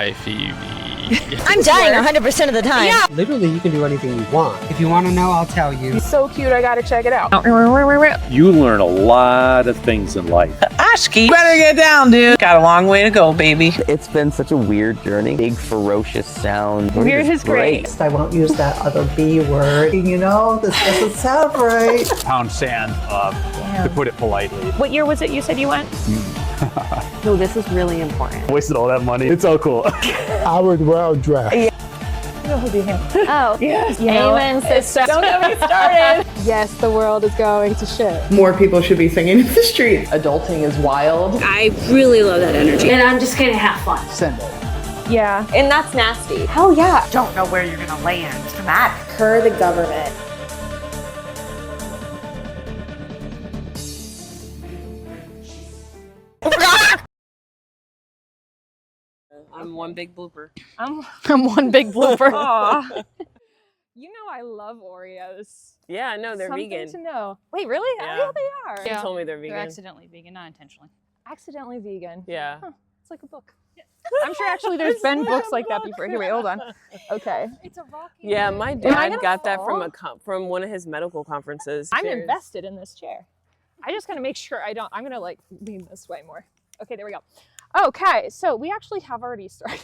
Hi, Phoebe. I'm dying 100% of the time. Yeah. Literally, you can do anything you want. If you want to know, I'll tell you. He's so cute, I gotta check it out. You learn a lot of things in life. Ashki, better get down, dude. Got a long way to go, baby. It's been such a weird journey. Big, ferocious sound. Weird is great. I won't use that other B word. You know, this doesn't sound right. Pound sand, to put it politely. What year was it you said you went? No, this is really important. Wasted all that money. It's all cool. Howard Well dress. Oh, Yes. Amen, sister. Don't get me started. Yes, the world is going to shit. More people should be singing in the street. Adulting is wild. I really love that energy. And I'm just gonna have fun. Send it. Yeah. And that's nasty. Hell yeah. Don't know where you're gonna land. It's dramatic. Per the government. I'm one big blooper. I'm one big blooper. Aw. You know I love Oreos. Yeah, no, they're Something vegan. to know. Wait, really? Yeah. Yeah, they are. You told me they're vegan. They're accidentally vegan, not intentionally. Accidentally vegan. Yeah. Huh. It's like a book. I'm sure actually there's been books like that before. Here, wait, hold on. Okay. It's a rocky. Yeah, my I dad gonna got that fall? from one of his medical conferences. I'm Cheers. invested in this chair. I just gotta make sure I'm gonna like lean this way more. Okay, there we go. Okay, so we actually have already started.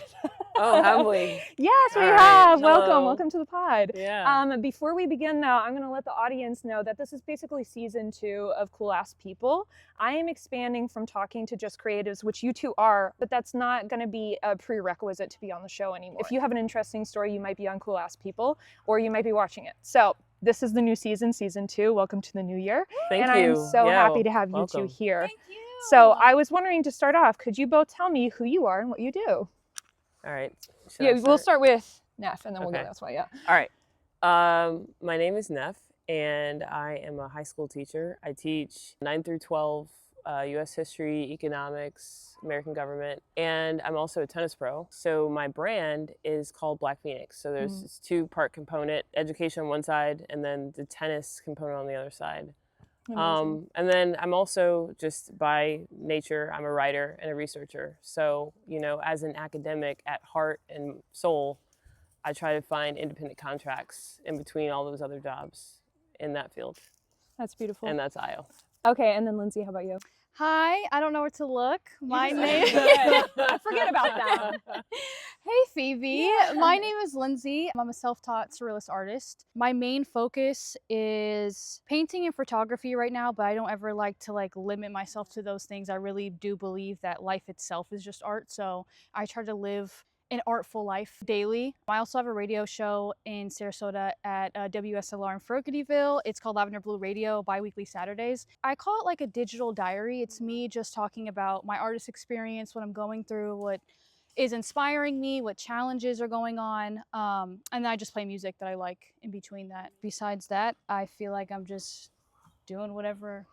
Oh, have we? Yes, we All right. have. Hello. Welcome to the pod. Yeah. Before we begin though, I'm gonna let the audience know that this is basically season 2 of Cool Ass People. I am expanding from talking to just creatives, which you two are, but that's not gonna be a prerequisite to be on the show anymore. If you have an interesting story, you might be on Cool Ass People, or you might be watching it. So this is the new season 2. Welcome to the new year. Thank and you. I'm so happy to have welcome. you two here. Thank you. So I was wondering to start off, could you both tell me who you are and what you do? All right. Should Yeah, I we'll start with Nef and then we'll Okay. go this way, yeah. All right. My name is Nef, and I am a high school teacher. I teach 9 through 12 U.S. history, economics, American government, and I'm also a tennis pro. So my brand is called Black Phnx. So there's this 2-part component, education on one side, and then the tennis component on the other side. And then I'm also, just by nature, I'm a writer and a researcher. So, you know, as an academic at heart and soul, I try to find independent contracts in between all those other jobs in that field. That's beautiful. And that's IO. Okay, and then Lindsay, how about you? Hi, I don't know where to look. My name. Forget about that. Hey Phoebe, my name is Lindsay. I'm a self-taught surrealist artist. My main focus is painting and photography right now, but I don't ever like to limit myself to those things. I really do believe that life itself is just art, so I try to live an artful life daily. I also have a radio show in Sarasota at WSLR in Fergusonville. It's called Lavender Radio, bi-weekly Saturdays. I call it like a digital diary. It's me just talking about my artist experience, what I'm going through, what is inspiring me, what challenges are going on, and then I just play music that I like in between that. Besides that, I feel like I'm just doing whatever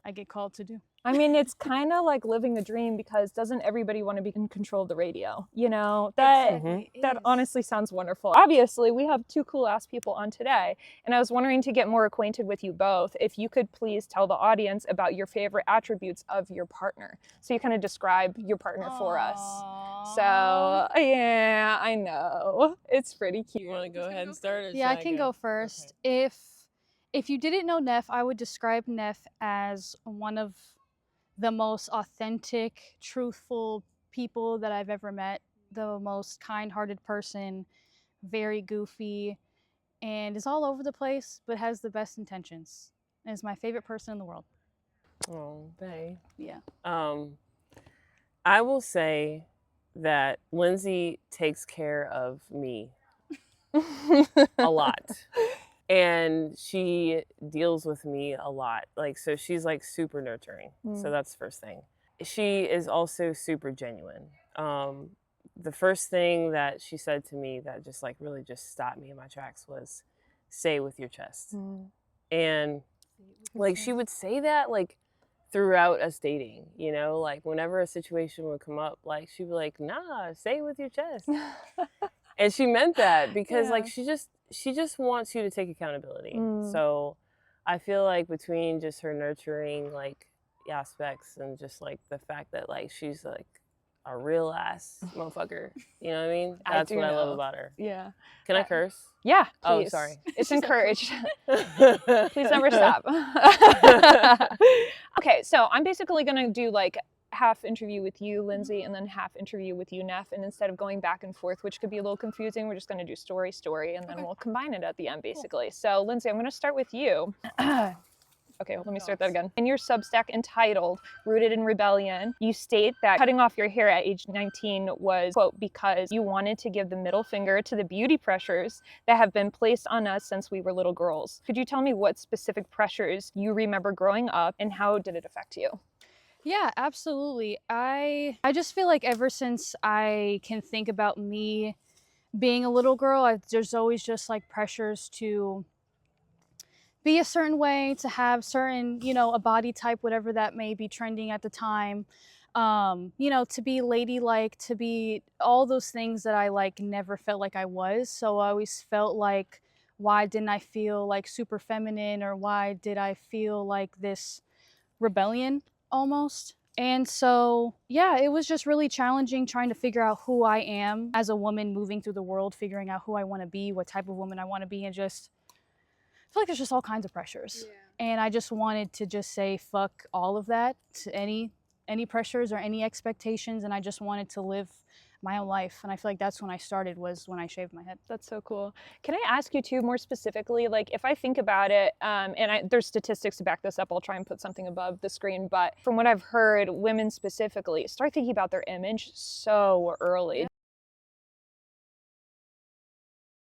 I get called to do. I mean, it's kind of like living the dream, because doesn't everybody want to be in control of the radio? You know, that honestly sounds wonderful. Obviously, we have 2 cool ass people on today, and I was wondering to get more acquainted with you both, if you could please tell the audience about your favorite attributes of your partner. So you kind of describe your partner for us. So, yeah, I know. It's pretty cute. You want to go ahead and start? Or Yeah, I should can go first. Okay. If you didn't know Nef, I would describe Nef as one of the most authentic, truthful people that I've ever met, the most kind-hearted person, very goofy, and is all over the place, but has the best intentions, and is my favorite person in the world. Oh, bae. Yeah. I will say that Lindsay takes care of me a lot. And she deals with me a lot. So she's super nurturing. So that's the first thing. She is also super genuine. The first thing that she said to me that just really just stopped me in my tracks was, say with your chest. And she would say that throughout us dating, you know, whenever a situation would come up, she'd be like, nah, say with your chest. And she meant that, because she just wants you to take accountability. So I feel like between just her nurturing aspects and just the fact that she's a real ass motherfucker. You know what I mean? That's what I love about her. Yeah. Can I curse? Yeah, Oh, please. sorry. It's encouraged. Please never stop. Okay, so I'm basically gonna do like half interview with you, Lindsey, and then half interview with you, Nef. And instead of going back and forth, which could be a little confusing, we're just gonna do story, and then we'll combine it at the end, basically. So, Lindsey, I'm gonna start with you. Okay, let me start that again. In your Substack entitled Rooted in Rebellion, you state that cutting off your hair at age 19 was, quote, because you wanted to give the middle finger to the beauty pressures that have been placed on us since we were little girls. Could you tell me what specific pressures you remember growing up and how did it affect you? Yeah, absolutely. I just feel like ever since I can think about me being a little girl, there's always just like pressures to be a certain way, to have certain, you know, a body type, whatever that may be trending at the time. You know, to be ladylike, to be all those things that I like never felt like I was. So I always felt like, why didn't I feel like super feminine, or why did I feel like this rebellion almost? And so, yeah, it was just really challenging trying to figure out who I am as a woman moving through the world, figuring out who I want to be, what type of woman I want to be, and just I feel like there's just all kinds of pressures. Yeah. And I just wanted to just say fuck all of that, to any pressures or any expectations, and I just wanted to live my own life. And I feel like that's when I started, was when I shaved my head. That's so cool. Can I ask you too, more specifically, like if I think about it, there's statistics to back this up, I'll try and put something above the screen, but from what I've heard, women specifically start thinking about their image so early. Yeah.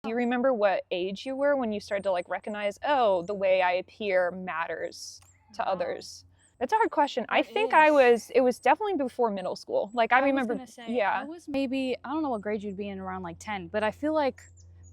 Do you remember what age you were when you started to like recognize, oh, the way I appear matters to others? That's a hard question. I think it was definitely before middle school. Like I remember, yeah. I was maybe, I don't know what grade you'd be in, around like 10, but I feel like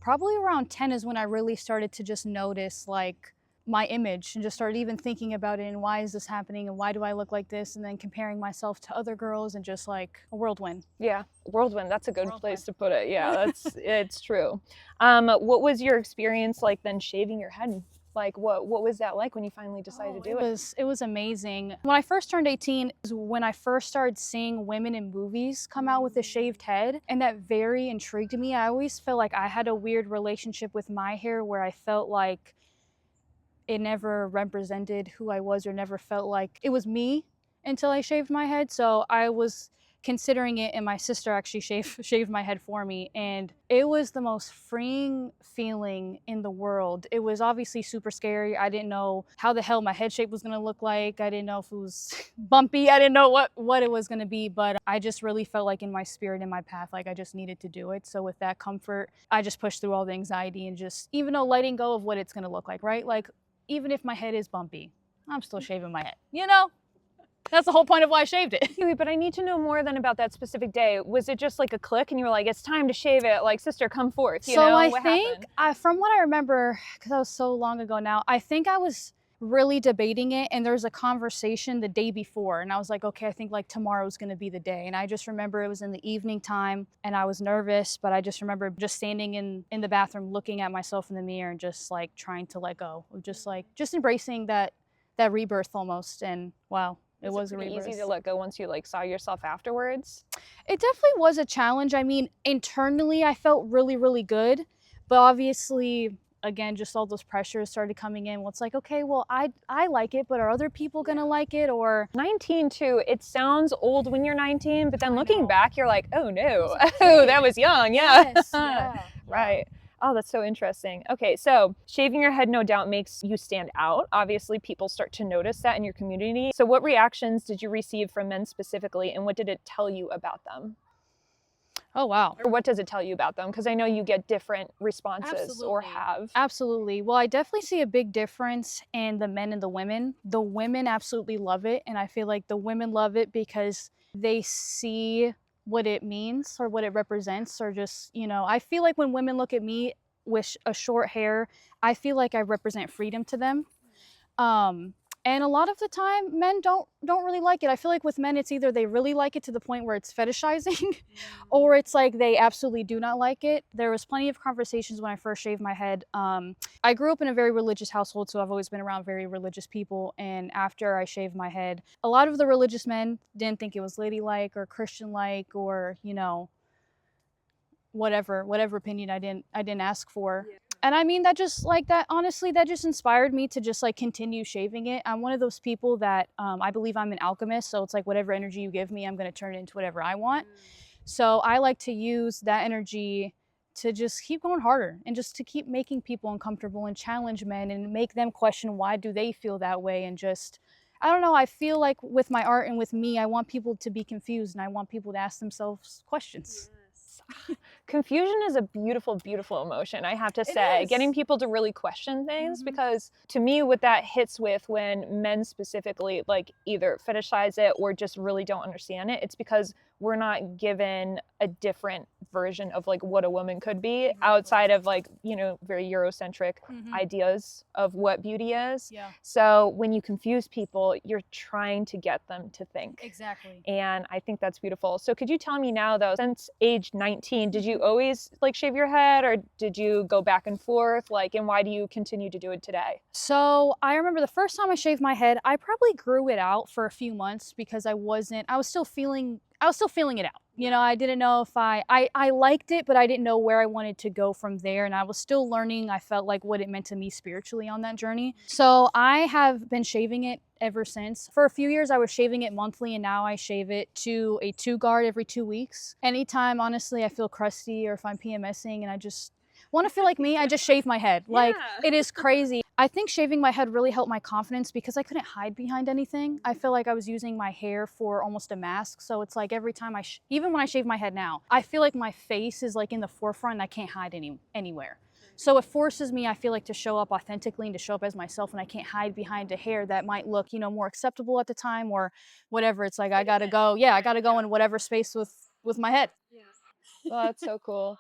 probably around 10 is when I really started to just notice like my image and just started even thinking about it and why is this happening and why do I look like this, and then comparing myself to other girls and just like a whirlwind. Yeah, whirlwind, that's a good place to put it. Yeah, it's true. What was your experience like then shaving your head? Like what was that like when you finally decided to do it? It was amazing. When I first turned 18 is when I first started seeing women in movies come out with a shaved head, and that very intrigued me. I always felt like I had a weird relationship with my hair where I felt like it never represented who I was, or never felt like it was me until I shaved my head. So I was considering it, and my sister actually shaved my head for me, and it was the most freeing feeling in the world. It was obviously super scary. I didn't know how the hell my head shape was going to look like. I didn't know if it was bumpy. I didn't know what it was going to be, but I just really felt like in my spirit, in my path, like I just needed to do it. So with that comfort, I just pushed through all the anxiety and just, even though letting go of what it's going to look like, right? Like even if my head is bumpy, I'm still shaving my head, you know? That's the whole point of why I shaved it. But I need to know more than about that specific day. Was it just like a click and you were like, it's time to shave it, like sister, come forth, you know? I think, from what I remember, because that was so long ago now, I think I was really debating it, and there was a conversation the day before, and I was like, okay, I think like tomorrow's gonna be the day. And I just remember it was in the evening time and I was nervous, but I just remember just standing in the bathroom looking at myself in the mirror and just like trying to let go, just embracing that rebirth almost. And wow. It was pretty easy to let go once you like saw yourself afterwards? It definitely was a challenge. I mean, internally I felt really, really good, but obviously, again, just all those pressures started coming in. Well, it's like, okay, well, I like it, but are other people gonna like it? Or 19 too, it sounds old when you're 19, but then looking back, you're like, oh no, oh, that was young, yeah. Yes, yeah. Right. Oh, that's so interesting. Okay, so shaving your head no doubt makes you stand out. Obviously, people start to notice that in your community. So what reactions did you receive from men specifically, and what did it tell you about them? Oh, wow. Or what does it tell you about them? Because I know you get different responses or have. Absolutely. Well, I definitely see a big difference in the men and the women. The women absolutely love it, and I feel like the women love it because they see what it means or what it represents, or just, you know, I feel like when women look at me with a short hair, I feel like I represent freedom to them. And a lot of the time men don't really like it. I feel like with men it's either they really like it to the point where it's fetishizing or it's like they absolutely do not like it. There was plenty of conversations when I first shaved my head. I grew up in a very religious household, so I've always been around very religious people, and after I shaved my head, a lot of the religious men didn't think it was ladylike or Christian-like, or, you know, whatever opinion I didn't ask for. Yeah. And I mean, that just like that, honestly, that just inspired me to just like continue shaving it. I'm one of those people that I believe I'm an alchemist. So it's like whatever energy you give me, I'm going to turn it into whatever I want. So I like to use that energy to just keep going harder and just to keep making people uncomfortable and challenge men and make them question why do they feel that way. And just, I don't know, I feel like with my art and with me, I want people to be confused and I want people to ask themselves questions. Confusion is a beautiful, beautiful emotion, I have to say. Getting people to really question things, because to me what that hits with when men specifically like either fetishize it or just really don't understand it, it's because we're not given a different version of like what a woman could be outside of like, you know, very Euro-centric ideas of what beauty is. Yeah. So when you confuse people, you're trying to get them to think. Exactly. And I think that's beautiful. So could you tell me now though, since age 19, did you always like shave your head or did you go back and forth? Like, and why do you continue to do it today? So I remember the first time I shaved my head, I probably grew it out for a few months because I was still feeling it out. You know, I didn't know if I liked it, but I didn't know where I wanted to go from there. And I was still learning, I felt like, what it meant to me spiritually on that journey. So I have been shaving it ever since. For a few years, I was shaving it monthly, and now I shave it to a 2-guard every 2 weeks. Anytime, honestly, I feel crusty or if I'm PMSing and I just want to feel like me, I just shave my head. Like, it is crazy. I think shaving my head really helped my confidence because I couldn't hide behind anything. I feel like I was using my hair for almost a mask. So it's like every time even when I shave my head now, I feel like my face is like in the forefront and I can't hide anywhere. So it forces me, I feel like, to show up authentically and to show up as myself, and I can't hide behind a hair that might look, you know, more acceptable at the time or whatever. It's like I gotta go in whatever space with my head. Yeah. Well, that's so cool.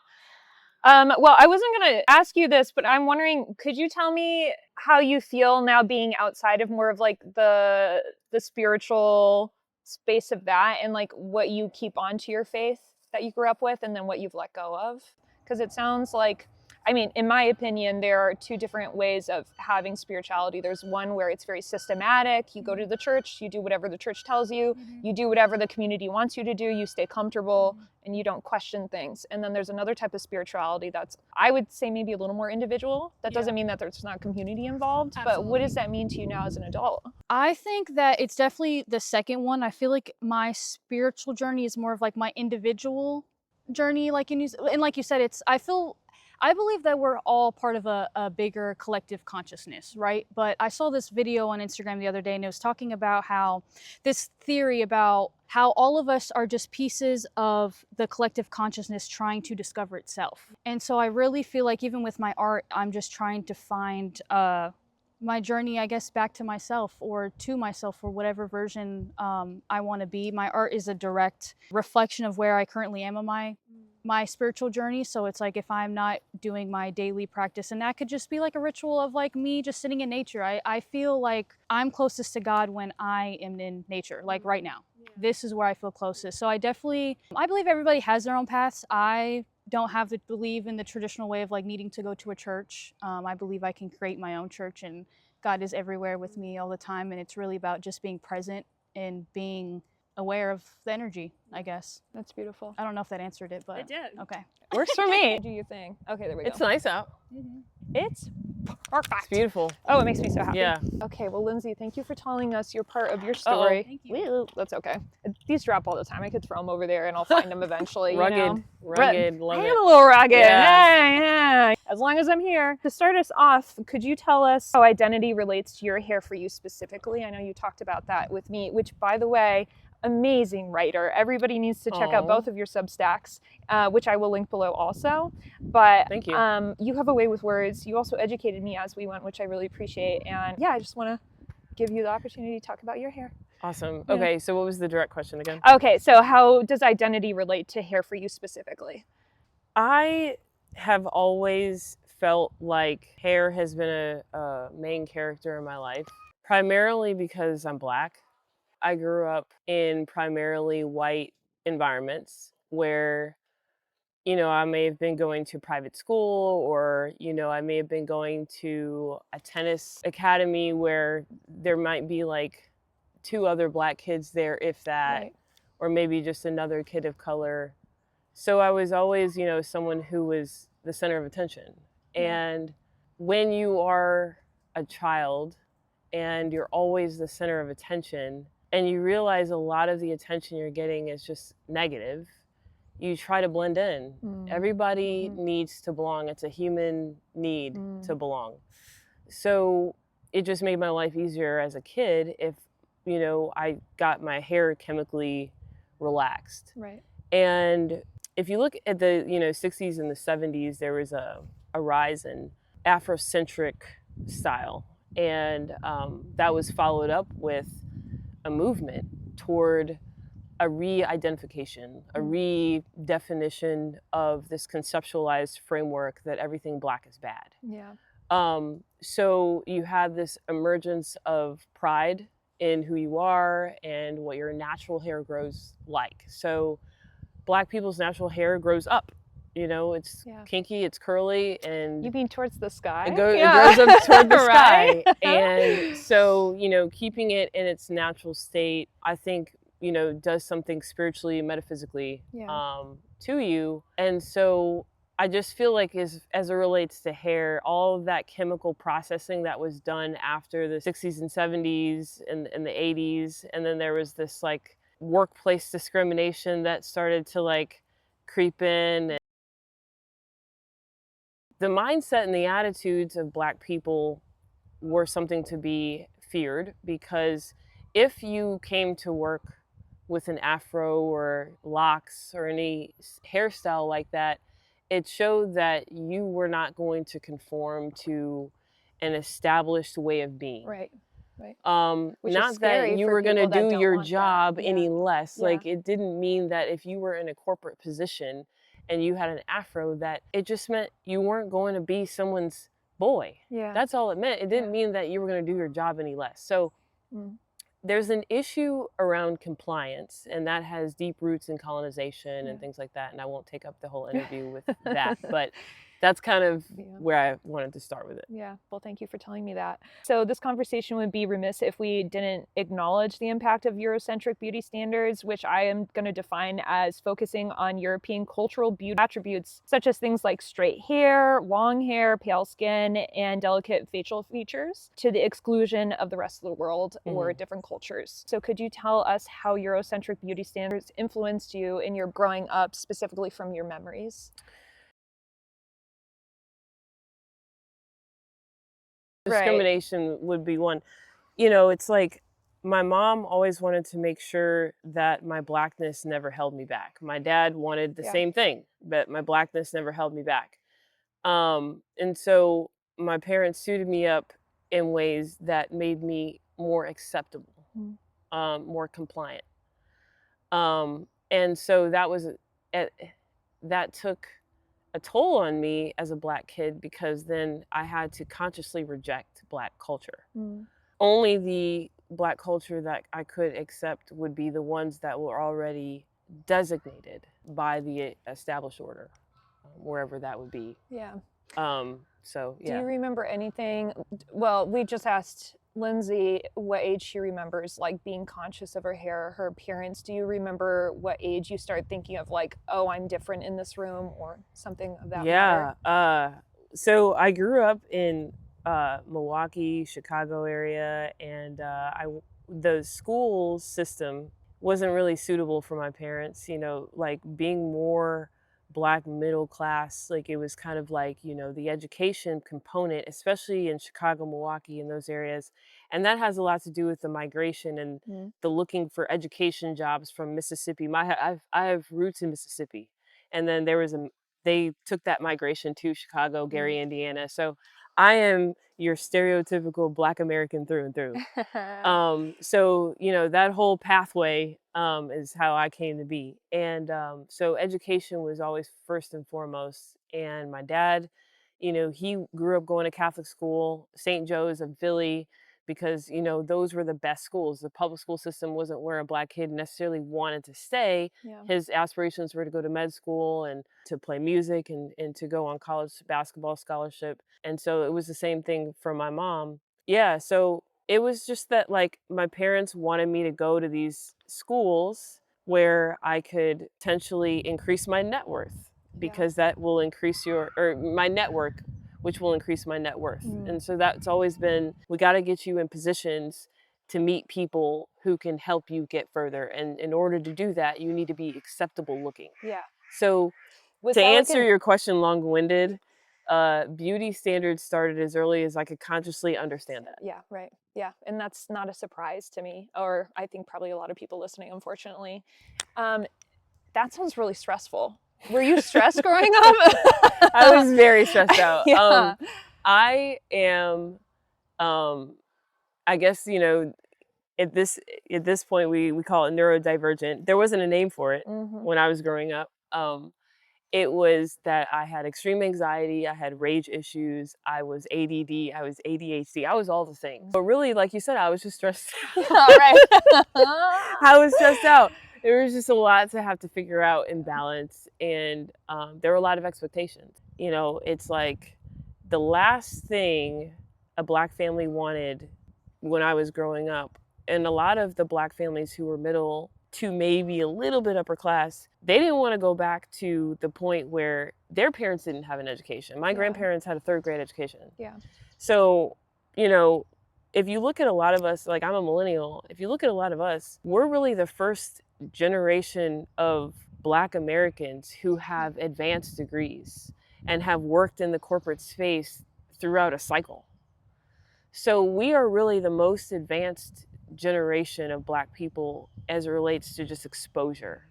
Well, I wasn't going to ask you this, but I'm wondering, could you tell me how you feel now being outside of more of like the spiritual space of that, and like what you keep onto your faith that you grew up with and then what you've let go of? Because it sounds like, I mean, in my opinion, there are two different ways of having spirituality. There's one where it's very systematic. You go to the church, you do whatever the church tells you, you do whatever the community wants you to do, you stay comfortable, and you don't question things. And then there's another type of spirituality that's, I would say, maybe a little more individual. That doesn't mean that there's not community involved, but what does that mean to you now as an adult? I think that it's definitely the second one. I feel like my spiritual journey is more of like my individual journey, and like you said, I believe that we're all part of a bigger collective consciousness, right? But I saw this video on Instagram the other day, and it was talking about how this theory about how all of us are just pieces of the collective consciousness trying to discover itself. And so I really feel like even with my art, I'm just trying to find my journey, I guess, back to myself or whatever version I want to be. My art is a direct reflection of where I currently am on my spiritual journey. So it's like if I'm not doing my daily practice, and that could just be like a ritual of like me just sitting in nature. I feel like I'm closest to God when I am in nature, like right now. This is where I feel closest. So I believe everybody has their own paths. I don't have to believe in the traditional way of like needing to go to a church. I believe I can create my own church, and God is everywhere with me all the time. And it's really about just being present and being aware of the energy, I guess. That's beautiful. I don't know if that answered it, but it did. Okay. Works for me. Do you think? Okay, there we go. It's nice out. It's perfect. It's beautiful. Oh, it makes me so happy. Yeah. Okay, well, Lindsey, thank you for telling us your part of your story. Thank you. That's okay. These drop all the time. I could throw them over there and I'll find them eventually. Rugged. You know? Rugged. Love I it. am a little rugged. Yeah. Yeah. As long as I'm here. To start us off, could you tell us how identity relates to your hair for you specifically? I know you talked about that with me, which, by the way, amazing writer. Everybody needs to check out both of your Substacks, which I will link below also. But thank you. You have a way with words. You also educated me as we went, which I really appreciate. And yeah, I just want to give you the opportunity to talk about your hair. Awesome. Yeah. Okay, so what was the direct question again? Okay, so how does identity relate to hair for you specifically? I have always felt like hair has been a main character in my life. Primarily because I'm Black. I grew up in primarily white environments where, you know, I may have been going to private school, or, you know, I may have been going to a tennis academy where there might be like 2 other Black kids there, if that, Right. or maybe just another kid of color. So I was always, you know, someone who was the center of attention. And when you are a child and you're always the center of attention, and you realize a lot of the attention you're getting is just negative, you try to blend in. Everybody needs to belong. It's a human need to belong. So it just made my life easier as a kid if, you know, I got my hair chemically relaxed. Right. And if you look at the, you know, 60s and the 70s, there was a rise in Afro-centric style. And that was followed up with a movement toward a re-identification, a redefinition of this conceptualized framework that everything Black is bad. Yeah. So you have this emergence of pride in who you are and what your natural hair grows like. So Black people's natural hair grows up. You know, it's kinky, it's curly, and you mean towards the sky? It grows up toward the sky. And so, you know, keeping it in its natural state, I think, you know, does something spiritually, metaphysically to you. And so I just feel like as it relates to hair, all of that chemical processing that was done after the 60s and 70s and the 80s, and then there was this like workplace discrimination that started to like creep in. The mindset and the attitudes of Black people were something to be feared, because if you came to work with an afro or locks or any hairstyle like that, it showed that you were not going to conform to an established way of being. Right. Right. Which not that you were going to do your job any less. Like, it didn't mean that if you were in a corporate position and you had an afro, that it just meant you weren't going to be someone's boy. Yeah. That's all it meant. It didn't mean that you were going to do your job any less. So there's an issue around compliance, and that has deep roots in colonization and things like that. And I won't take up the whole interview with that, but that's kind of where I wanted to start with it. Yeah, well, thank you for telling me that. So this conversation would be remiss if we didn't acknowledge the impact of Eurocentric beauty standards, which I am going to define as focusing on European cultural beauty attributes, such as things like straight hair, long hair, pale skin, and delicate facial features, to the exclusion of the rest of the world or different cultures. So could you tell us how Eurocentric beauty standards influenced you in your growing up, specifically from your memories? Discrimination would be one. You know, it's like my mom always wanted to make sure that my Blackness never held me back. My dad wanted the same thing, but my Blackness never held me back. And so my parents suited me up in ways that made me more acceptable, more compliant. And so that took a toll on me as a Black kid, because then I had to consciously reject Black culture. Only the Black culture that I could accept would be the ones that were already designated by the established order, wherever that would be. Yeah. So, Do you remember anything? Well, we just asked Lindsey what age she remembers like being conscious of her hair, her appearance. Do you remember what age you start thinking of like, oh, I'm different in this room, or something of that matter? So I grew up in Milwaukee, Chicago area, and the school system wasn't really suitable for my parents. You know, like being more Black middle class, like it was kind of like, you know, the education component, especially in Chicago, Milwaukee, in those areas. And that has a lot to do with the migration and the looking for education jobs from Mississippi. I have roots in Mississippi. And then they took that migration to Chicago, Gary, Indiana. So I am your stereotypical Black American through and through. So, you know, that whole pathway is how I came to be. And so education was always first and foremost. And my dad, you know, he grew up going to Catholic school, St. Joe's of Philly, because, you know, those were the best schools. The public school system wasn't where a Black kid necessarily wanted to stay. Yeah. His aspirations were to go to med school and to play music and to go on college basketball scholarship. And so it was the same thing for my mom. Yeah, so it was just that, like, my parents wanted me to go to these schools where I could potentially increase my net worth, because that will increase my network, which will increase my net worth. And so that's always been, we got to get you in positions to meet people who can help you get further. And in order to do that, you need to be acceptable looking. Yeah. So to answer your question long-winded, beauty standards started as early as I could consciously understand that. Yeah, right. Yeah, and that's not a surprise to me, or I think probably a lot of people listening, unfortunately. That sounds really stressful. Were you stressed growing up? I was very stressed out. Yeah. I am, I guess, you know, at this point we call it neurodivergent. There wasn't a name for it when I was growing up. It was that I had extreme anxiety, I had rage issues, I was ADD, I was ADHD, I was all the things. But really, like you said, I was just stressed out. All right. I was stressed out. There was just a lot to have to figure out and balance, and there were a lot of expectations. You know, it's like the last thing a Black family wanted when I was growing up, and a lot of the Black families who were middle to maybe a little bit upper class, they didn't want to go back to the point where their parents didn't have an education. My grandparents had a 3rd grade education. Yeah. So, you know, if you look at a lot of us, like I'm a millennial, if you look at a lot of us, we're really the first generation of Black Americans who have advanced degrees and have worked in the corporate space throughout a cycle. So we are really the most advanced generation of Black people as it relates to just exposure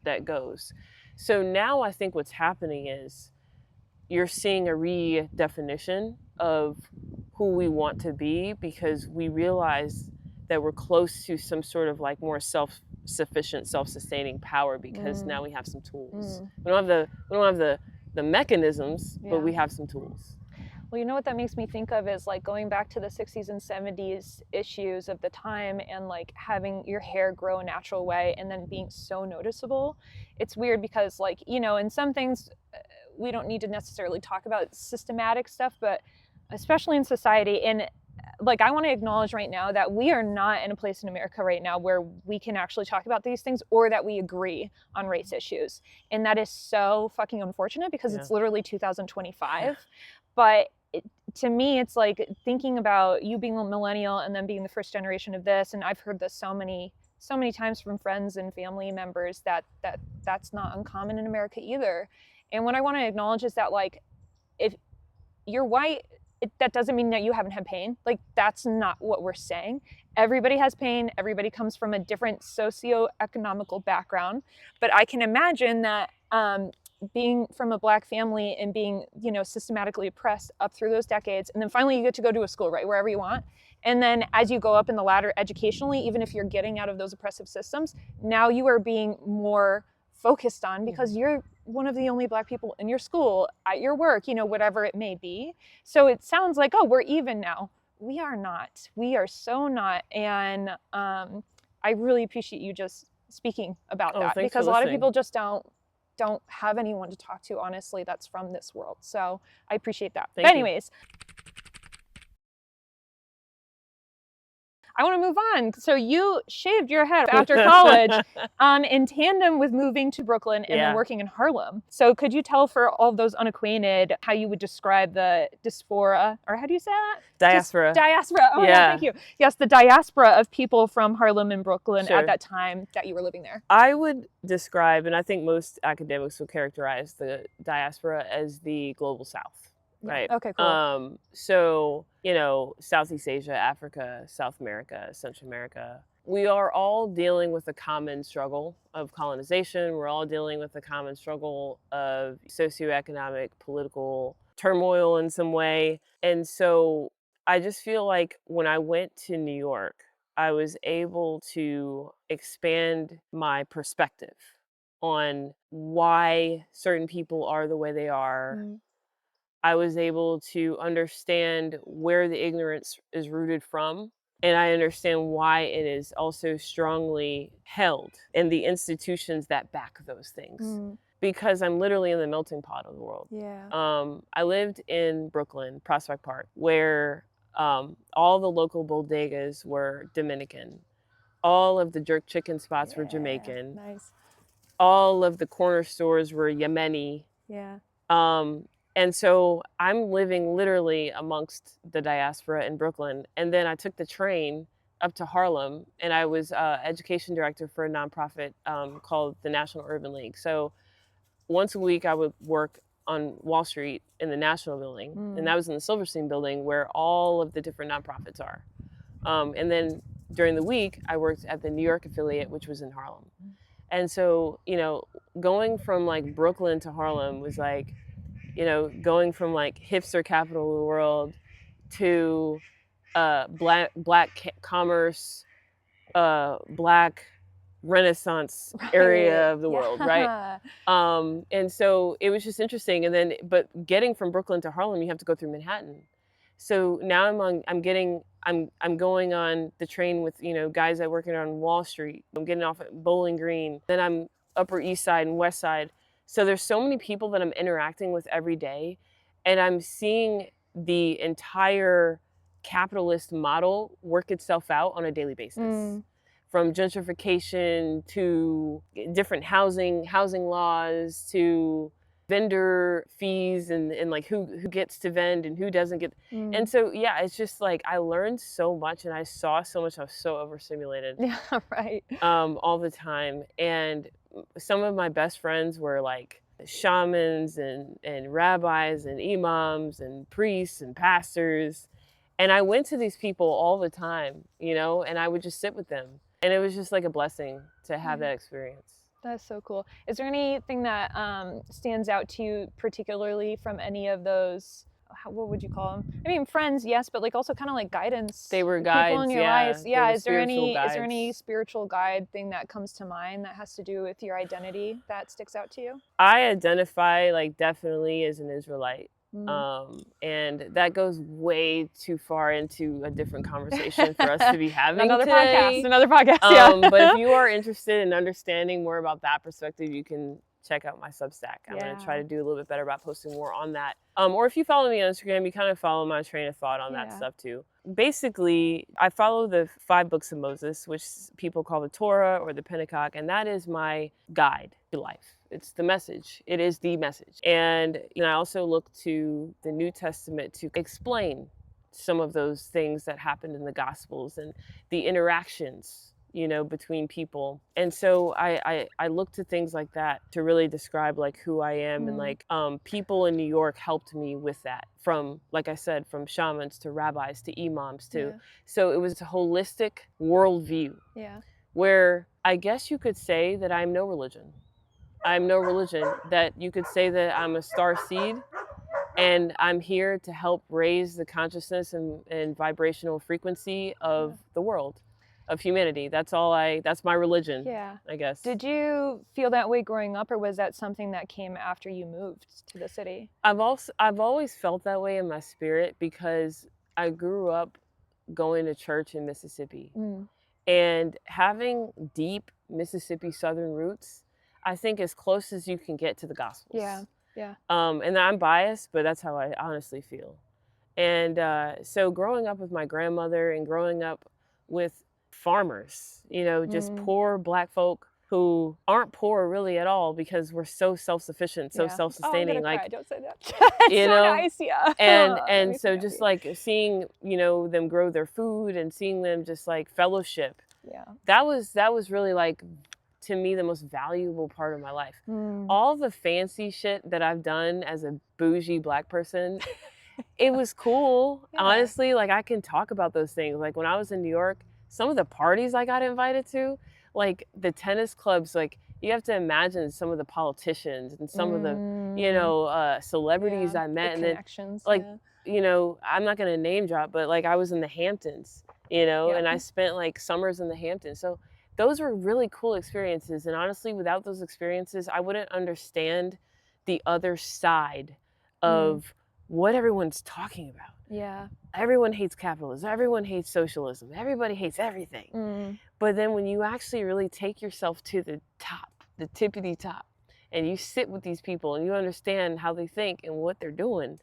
that goes. So now I think what's happening is you're seeing a redefinition of who we want to be, because we realize that we're close to some sort of like more self-sufficient, self-sustaining power, because now we have some tools. We don't have the mechanisms, but we have some tools. Well, you know what that makes me think of is like going back to the 60s and 70s issues of the time, and like having your hair grow a natural way and then being so noticeable. It's weird because, like, you know, in some things we don't need to necessarily talk about systematic stuff, but especially in society. And like, I want to acknowledge right now that we are not in a place in America right now where we can actually talk about these things, or that we agree on race issues. And that is so fucking unfortunate, because it's literally 2025. But to me, it's like thinking about you being a millennial and then being the first generation of this. And I've heard this so many times from friends and family members that's not uncommon in America either. And what I want to acknowledge is that, like, if you're white, that doesn't mean that you haven't had pain. Like, that's not what we're saying. Everybody has pain. Everybody comes from a different socioeconomical background. But I can imagine that being from a Black family and being, you know, systematically oppressed up through those decades, and then finally you get to go to a school, right, wherever you want. And then as you go up in the ladder educationally, even if you're getting out of those oppressive systems, now you are being more focused on, because you're one of the only Black people in your school, at your work, you know, whatever it may be. So it sounds like, oh, we're even now. We are not. We are so not. And I really appreciate you just speaking about that, because a lot of people just don't have anyone to talk to, honestly, that's from this world. So I appreciate that. But anyways, I want to move on. So you shaved your head after college in tandem with moving to Brooklyn and then working in Harlem. So could you tell, for all of those unacquainted, how you would describe the diaspora, or how do you say that? Diaspora. Diaspora. Oh, yeah, thank you. Yes, the diaspora of people from Harlem and Brooklyn at that time that you were living there. I would describe, and I think most academics will characterize the diaspora as the global South. Right. Okay, cool. So, you know, Southeast Asia, Africa, South America, Central America, we are all dealing with a common struggle of colonization. We're all dealing with a common struggle of socioeconomic, political turmoil in some way. And so I just feel like when I went to New York, I was able to expand my perspective on why certain people are the way they are. I was able to understand where the ignorance is rooted from, And I understand why it is also strongly held in the institutions that back those things. Because I'm literally in the melting pot of the world. Yeah. I lived in Brooklyn, Prospect Park, where all the local bodegas were Dominican. All of the jerk chicken spots were Jamaican. Nice. All of the corner stores were Yemeni. Yeah. And so I'm living literally amongst the diaspora in Brooklyn. And then I took the train up to Harlem, and I was education director for a nonprofit called the National Urban League. So once a week I would work on Wall Street in the National Building, and that was in the Silverstein Building where all of the different nonprofits are. And then during the week, I worked at the New York affiliate, which was in Harlem. And so, you know, going from like Brooklyn to Harlem was like, you know, going from like hipster capital of the world to black commerce, black Renaissance area of the world, right? And so it was just interesting. And then, but getting from Brooklyn to Harlem, you have to go through Manhattan. So now I'm going on the train with, you know, guys that working on Wall Street. I'm getting off at Bowling Green. Then I'm Upper East Side and West Side. So there's so many people that I'm interacting with every day, and I'm seeing the entire capitalist model work itself out on a daily basis. From gentrification to different housing laws to vendor fees and like who gets to vend and who doesn't get. And so, yeah, it's just like I learned so much and I saw so much. I was so overstimulated. Yeah, right. All the time. And some of my best friends were like shamans and rabbis and imams and priests and pastors. And I went to these people all the time, you know, and I would just sit with them. And it was just like a blessing to have that experience. That's so cool. Is there anything that stands out to you particularly from any of those, what would you call them? I mean, friends, yes, but like also kind of like guidance. They were guides, people in your yeah. lives. Yeah, Is there any spiritual guide thing that comes to mind that has to do with your identity that sticks out to you? I identify like definitely as an Israelite. And that goes way too far into a different conversation for us to be having Another today. podcast, yeah. But if you are interested in understanding more about that perspective, you can check out my Substack. I'm going to try to do a little bit better about posting more on that. Or if you follow me on Instagram, you kind of follow my train of thought on that stuff too. Basically, I follow the 5 books of Moses, which people call the Torah or the Pentateuch, and that is my guide to life. It's the message. It is the message. And I also look to the New Testament to explain some of those things that happened in the Gospels and the interactions, you know, between people. And so I look to things like that to really describe like who I am. And like people in New York helped me with that, from, like I said, from shamans to rabbis to imams to, so it was a holistic worldview where I guess you could say that I'm no religion. I'm no religion, that you could say that I'm a star seed and I'm here to help raise the consciousness and vibrational frequency of the world, of humanity. That's my religion, I guess. Did you feel that way growing up, or was that something that came after you moved to the city? I've always felt that way in my spirit because I grew up going to church in Mississippi. And having deep Mississippi Southern roots, I think as close as you can get to the Gospels. And I'm biased, but that's how I honestly feel. And so growing up with my grandmother and growing up with farmers, you know, just poor Black folk who aren't poor really at all because we're so self-sufficient, so self-sustaining. Like, cry. Don't say that. You know, nice, and so just like seeing, you know, them grow their food and seeing them just like fellowship. That was really like, to me, the most valuable part of my life. All the fancy shit that I've done as a bougie Black person, it was cool. Honestly, like I can talk about those things. Like when I was in New York, some of the parties I got invited to, like the tennis clubs, like you have to imagine some of the politicians and some of the, you know, celebrities I met. And then like, you know, I'm not going to name drop, but like I was in the Hamptons, you know, and I spent like summers in the Hamptons. So those were really cool experiences. And honestly, without those experiences, I wouldn't understand the other side of what everyone's talking about. Yeah. Everyone hates capitalism. Everyone hates socialism. Everybody hates everything. But then when you actually really take yourself to the top, the tippity top, and you sit with these people and you understand how they think and what they're doing,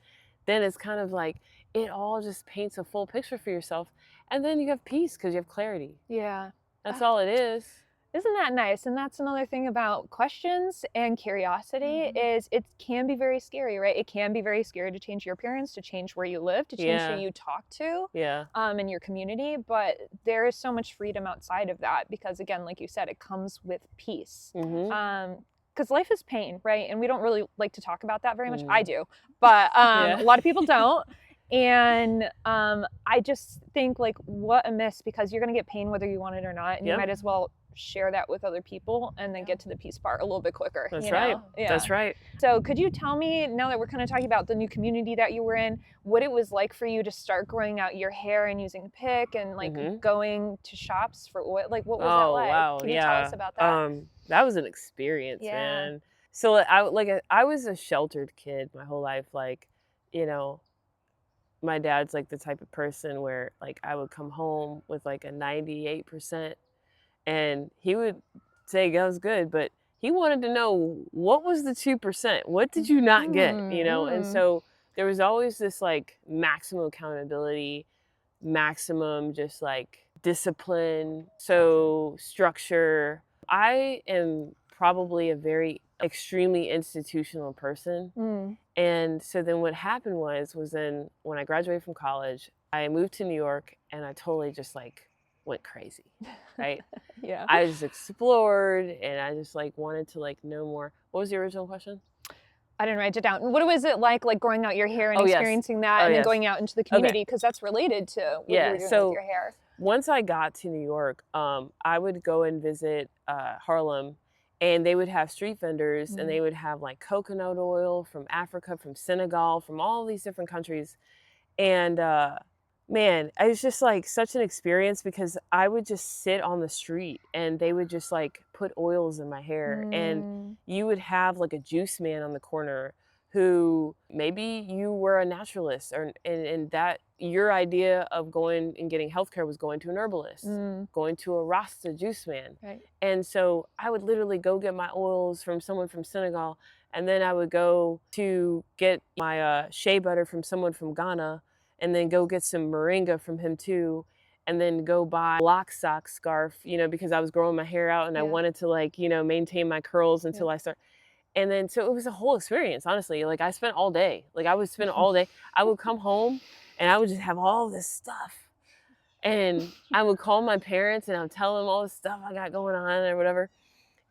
then it's kind of like it all just paints a full picture for yourself. And then you have peace because you have clarity. Yeah. That's all it is. Isn't that nice? And that's another thing about questions and curiosity is it can be very scary, right? It can be very scary to change your appearance, to change where you live, to change who you talk to in your community. But there is so much freedom outside of that because, again, like you said, it comes with peace. Because life is pain, right? And we don't really like to talk about that very much. I do, but a lot of people don't. And I just think, like, what a miss, because you're going to get pain whether you want it or not. And you might as well share that with other people and then get to the peace part a little bit quicker. That's right. Yeah. That's right. So could you tell me, now that we're kind of talking about the new community that you were in, what it was like for you to start growing out your hair and using a pick and like going to shops for oil? Like, what was that like? Wow. Can you tell us about that? That was an experience, man. So I was a sheltered kid my whole life. Like, you know, my dad's like the type of person where like I would come home with like a 98%. And he would say that was good, but he wanted to know, what was the 2%? What did you not get? You know? And so there was always this like maximum accountability, maximum just like discipline, so structure. I am probably a very extremely institutional person. And so then what happened was then when I graduated from college, I moved to New York and I totally just like went crazy, right? I just explored and I just like wanted to like know more. What was the original question? I didn't write it down. What was it like growing out your hair and experiencing that and then going out into the community? Because that's related to what you were doing with your hair. Once I got to New York, I would go and visit Harlem, and they would have street vendors and they would have like coconut oil from Africa, from Senegal, from all these different countries. And man, it was just like such an experience because I would just sit on the street and they would just like put oils in my hair. And you would have like a juice man on the corner who maybe you were a naturalist and that your idea of going and getting healthcare was going to an herbalist, going to a Rasta juice man. And so I would literally go get my oils from someone from Senegal, and then I would go to get my shea butter from someone from Ghana, and then go get some moringa from him too, and then go buy a lock sock scarf, you know, because I was growing my hair out and I wanted to like, you know, maintain my curls until I start. And then, so it was a whole experience, honestly. Like I spent all day, like I would spend all day. I would come home and I would just have all this stuff. And I would call my parents and I would tell them all the stuff I got going on or whatever.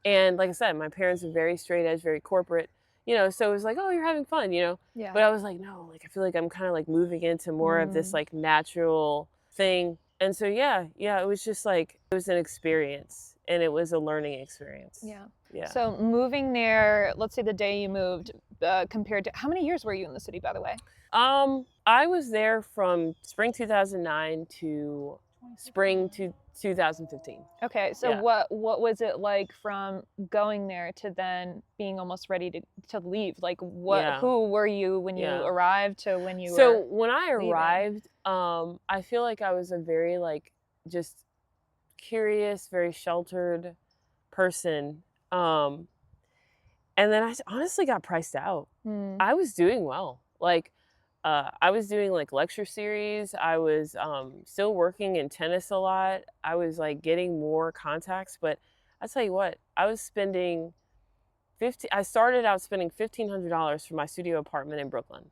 And like I said, my parents are very straight edge, very corporate. You know, so it was like, oh, you're having fun, you know? But I was like, no, like, I feel like I'm kind of like moving into more of this like natural thing. And so, yeah, it was just like, it was an experience and it was a learning experience. So moving there, let's say the day you moved, compared to, how many years were you in the city, by the way? I was there from spring 2009 to spring 2015. Okay, so what was it like from going there to then being almost ready to leave? Like who were you when you arrived to when you were when I leaving? arrived, I feel like I was a very like just curious, very sheltered person. And then I honestly got priced out. I was doing well. Like I was doing like lecture series. I was still working in tennis a lot. I was like getting more contacts, but I tell you what, I was spending I started out spending $1,500 for my studio apartment in Brooklyn.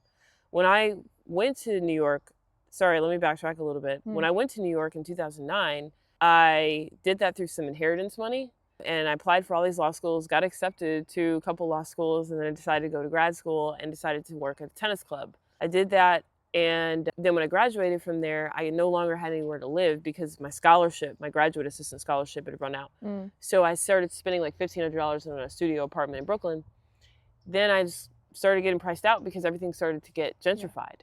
When I went to New York, sorry, let me backtrack a little bit. When I went to New York in 2009, I did that through some inheritance money. And I applied for all these law schools, got accepted to a couple law schools, and then I decided to go to grad school and decided to work at a tennis club. I did that, and then when I graduated from there, I no longer had anywhere to live because my scholarship, my graduate assistant scholarship, had run out. So I started spending like $1,500 on a studio apartment in Brooklyn. Then I just started getting priced out because everything started to get gentrified.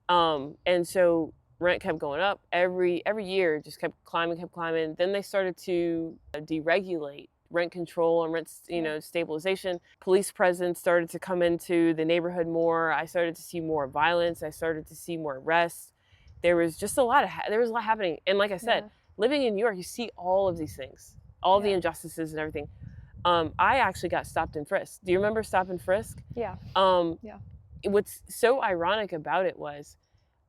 And so rent kept going up every year, just kept climbing. Then they started to deregulate rent control and rent, stabilization. Police presence started to come into the neighborhood more. I started to see more violence. I started to see more arrests. There was just a lot happening. And like I said, living in New York, you see all of these things, all the injustices and everything. I actually got stopped and frisked. Do you remember stop and frisk? Yeah. What's so ironic about it was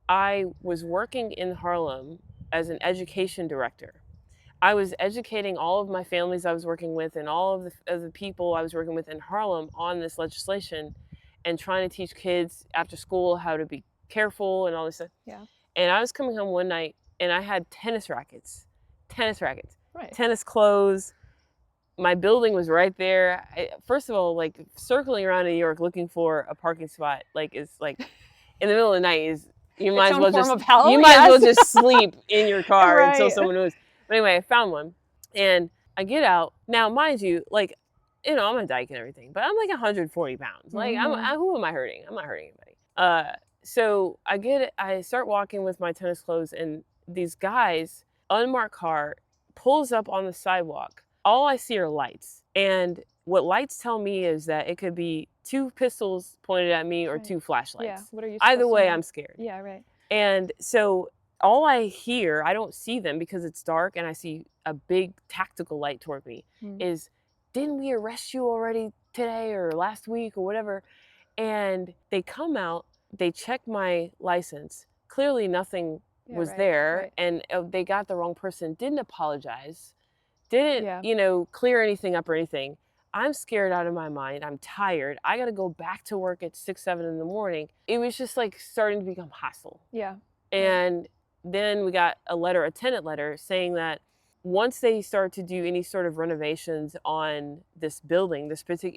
I was working in Harlem as an education director. I was educating all of my families I was working with and all of the people I was working with in Harlem on this legislation and trying to teach kids after school how to be careful and all this stuff. Yeah. And I was coming home one night and I had tennis rackets, right. tennis clothes. My building was right there. First of all, like circling around New York looking for a parking spot, like is like in the middle of the night is you might as well just sleep in your car until someone moves. But anyway, I found one and I get out. Now, mind you, like, I'm a dyke and everything, but I'm like 140 pounds. Like, who am I hurting? I'm not hurting anybody. So I start walking with my tennis clothes and these guys, unmarked car, pulls up on the sidewalk. All I see are lights. And what lights tell me is that it could be 2 pistols pointed at me or 2 flashlights. Yeah. What are you Either way, to I'm scared. Yeah, right. And so all I hear, I don't see them because it's dark and I see a big tactical light toward me, is, didn't we arrest you already today or last week or whatever? And they come out, they check my license. Clearly nothing was there and they got the wrong person, didn't apologize, didn't, clear anything up or anything. I'm scared out of my mind. I'm tired. I got to go back to work at 6, 7 in the morning. It was just like starting to become hostile. Yeah. And then we got a tenant letter saying that once they start to do any sort of renovations on this building,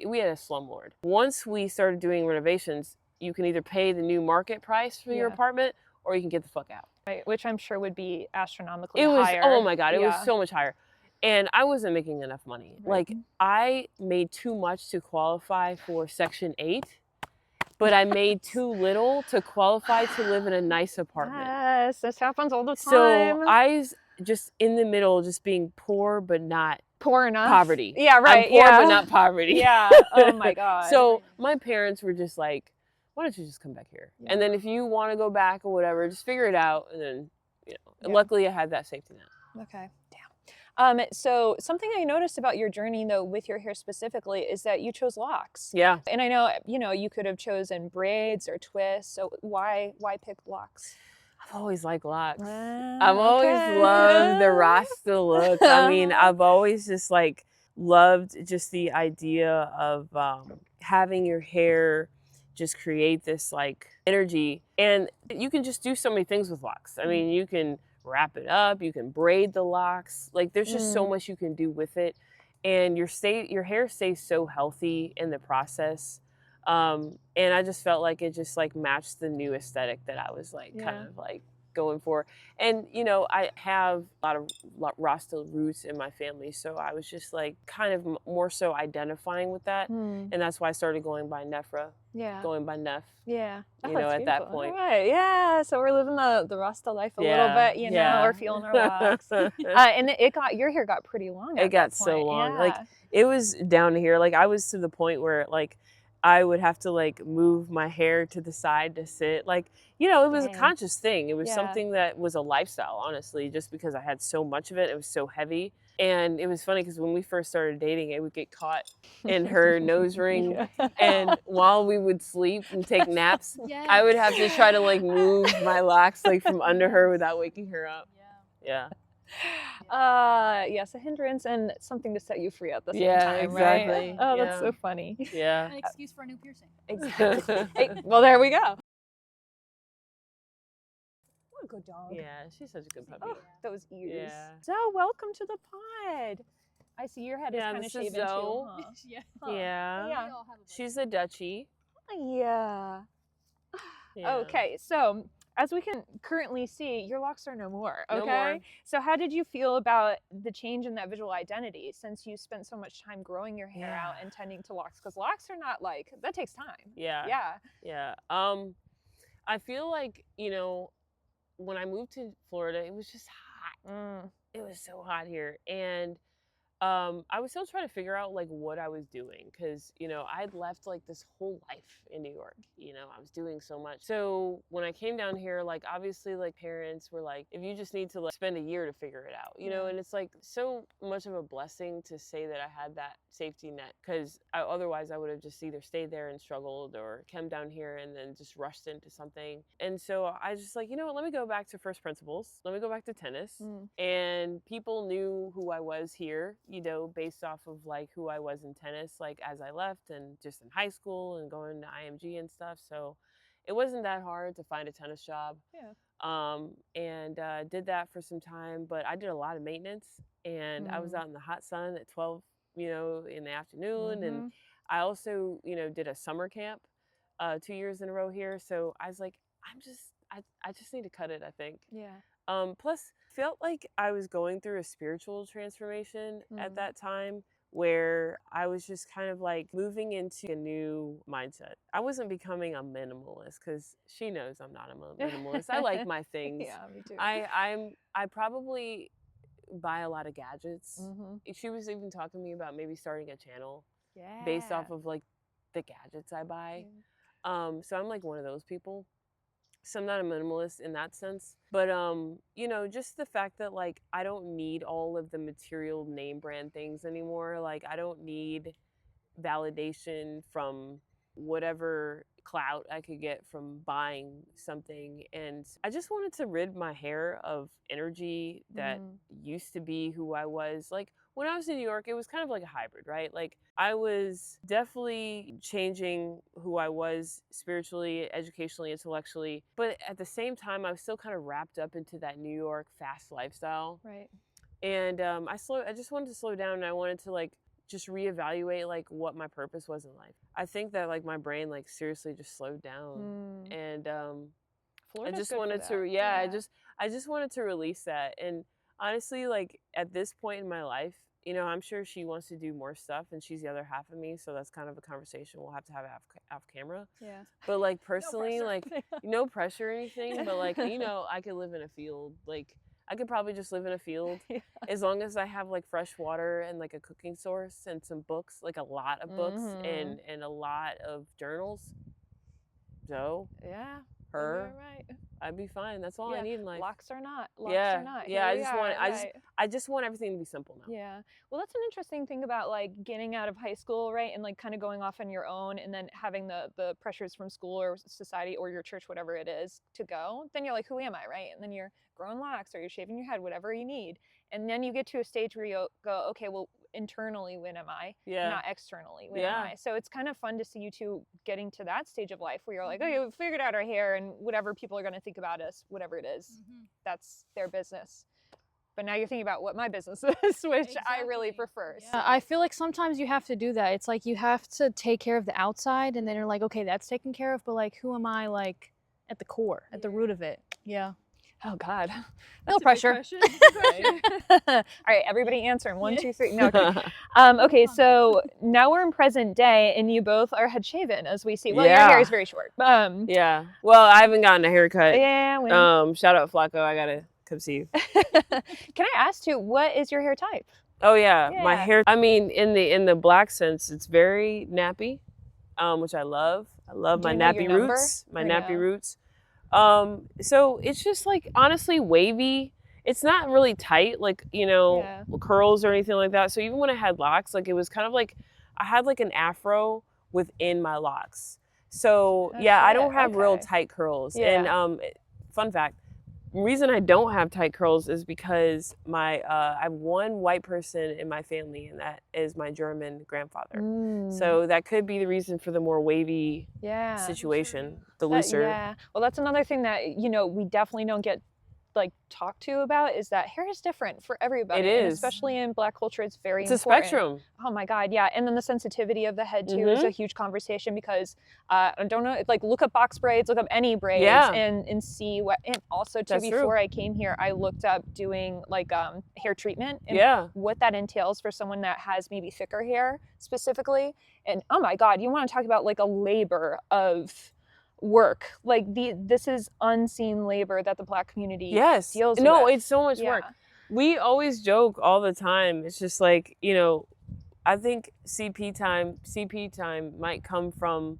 we had a slumlord. Once we started doing renovations, you can either pay the new market price for your apartment or you can get the fuck out. Right, which I'm sure would be astronomically higher. Oh my God, it was Yeah. so much higher. And I wasn't making enough money. Right. Like, I made too much to qualify for Section 8, but I made too little to qualify to live in a nice apartment. Yes, this happens all the time. So I was just in the middle, just being poor, but not poor enough. Poverty. Yeah, right. I'm poor, but not poverty. Yeah. Oh my God. So my parents were just like, why don't you just come back here? Yeah. And then if you want to go back or whatever, just figure it out. And then, luckily I had that safety net. Okay. Damn. So something I noticed about your journey though, with your hair specifically, is that you chose locks. Yeah. And I know, you could have chosen braids or twists. So why pick locks? I've always liked locks. I've always loved the Rasta look. I mean, I've always just like loved just the idea of having your hair just create this like energy. And you can just do so many things with locks. I mean, you can wrap it up, you can braid the locks. Like there's just so much you can do with it. And your hair stays so healthy in the process. And I just felt like it just like matched the new aesthetic that I was like kind of like going for. And I have a lot of Rasta roots in my family, so I was just like kind of more so identifying with that. And that's why I started going by Nefra. Yeah. Going by Nef. Yeah. At that point. Right. Yeah. So we're living the Rasta life a little bit, we're feeling our locks. And your hair got pretty long. It got so long. Yeah. Like it was down here. Like I was to the point where like I would have to like move my hair to the side to sit. Like, it was a conscious thing. It was something that was a lifestyle, honestly, just because I had so much of it. It was so heavy. And it was funny because when we first started dating, it would get caught in her nose ring. And while we would sleep and take naps, I would have to try to like move my locks like from under her without waking her up. Yeah. Yes, a hindrance and something to set you free at the same time, exactly. Right? Oh, that's so funny. Yeah. An excuse for a new piercing. Exactly. Hey, well, there we go. What a good dog. Yeah, she's such a good puppy. Oh, those ears. Yeah. So, welcome to the pod. I see your head is kind of shaven too, huh? Yeah. She's a Dutchie. Yeah. Okay, so as we can currently see, your locks are no more, okay? No more. So how did you feel about the change in that visual identity since you spent so much time growing your hair out and tending to locks? Because locks are not like, that takes time. Yeah. I feel like, when I moved to Florida, it was just hot. It was so hot here. And I was still trying to figure out like what I was doing because, you know, I had left like this whole life in New York, you know, I was doing so much. So when I came down here, like obviously like parents were like, if you just need to like spend a year to figure it out, you know, and it's like so much of a blessing to say that I had that safety net because otherwise I would have just either stayed there and struggled or come down here and then just rushed into something. And so I just like, you know what, let me go back to first principles. Let me go back to tennis. And people knew who I was here, you know, based off of like who I was in tennis, like as I left and just in high school and going to IMG and stuff. So it wasn't that hard to find a tennis job. And did that for some time, but I did a lot of maintenance and I was out in the hot sun at 12, you know, in the afternoon. And I also, you know, did a summer camp 2 years in a row here. So I was like, I just need to cut it, I think. Plus felt like I was going through a spiritual transformation at that time where I was just kind of like moving into a new mindset. I wasn't becoming a minimalist because she knows I'm not a minimalist. I like my things. Yeah, me too. I probably buy a lot of gadgets. She was even talking to me about maybe starting a channel based off of like the gadgets I buy. So I'm like one of those people. So I'm not a minimalist in that sense, but you know, just the fact that like I don't need all of the material name brand things anymore. Like I don't need validation from whatever clout I could get from buying something. And I just wanted to rid my hair of energy that used to be who I was. Like when I was in New York, it was kind of like a hybrid, right? Like I was definitely changing who I was spiritually, educationally, intellectually, but at the same time, I was still kind of wrapped up into that New York fast lifestyle. Right. And I just wanted to slow down, and I wanted to like just reevaluate like what my purpose was in life. I think that like my brain like seriously just slowed down, and I just wanted to I just wanted to release that. And honestly, like at this point in my life, you know, I'm sure she wants to do more stuff and she's the other half of me, so that's kind of a conversation we'll have to have off camera. But like personally, like no pressure or anything, but like, you know, I could live in a field. Like I could probably just live in a field as long as I have like fresh water and like a cooking source and some books, like a lot of books and a lot of journals. So her, I'd be fine. That's all I need in life. Locks or not. I just want everything to be simple now. Well, that's an interesting thing about like getting out of high school, right? And like kind of going off on your own and then having the pressures from school or society or your church, whatever it is, to go. Then you're like, who am I, right? And then you're growing locks or you're shaving your head, whatever you need. And then you get to a stage where you go, okay, well, internally, when am I? Not externally, when am I? So it's kind of fun to see you two getting to that stage of life where you're like, okay, we figured out our hair and whatever people are going to think about us, whatever it is, that's their business. But now you're thinking about what my business is, which I really prefer. So. I feel like sometimes you have to do that. It's like you have to take care of the outside and then you're like, okay, that's taken care of, but like, who am I like at the core, at the root of it? Oh God. No pressure. All right, everybody answering. 1, 2, 3. No. Okay. Okay, so now we're in present day and you both are head shaven as we see. Well, your hair is very short. Well, I haven't gotten a haircut. Shout out Flacco, I gotta come see you. Can I ask too, what is your hair type? Oh yeah, my hair, I mean, in the black sense, it's very nappy, which I love. I love my nappy roots. Nappy roots. So it's just like honestly wavy. It's not really tight, like, you know, curls or anything like that. So even when I had locks, like it was kind of like I had like an afro within my locks. So I don't have real tight curls. And fun fact, the reason I don't have tight curls is because I have one white person in my family, and that is my German grandfather. So that could be the reason for the more wavy situation, the looser. Well, that's another thing that, you know, we definitely don't get like talked to about, is that hair is different for everybody. It is. And especially in Black culture, it's very important. It's a spectrum. Oh my God, yeah. And then the sensitivity of the head too is a huge conversation because I don't know, like look up box braids, look up any braids and see what, and also too, before I came here, I looked up doing like hair treatment and what that entails for someone that has maybe thicker hair specifically. And oh my God, you want to talk about like a labor of work, like this is unseen labor that the Black community deals with. No, it's so much work. We always joke all the time. It's just like, you know, I think CP time might come from,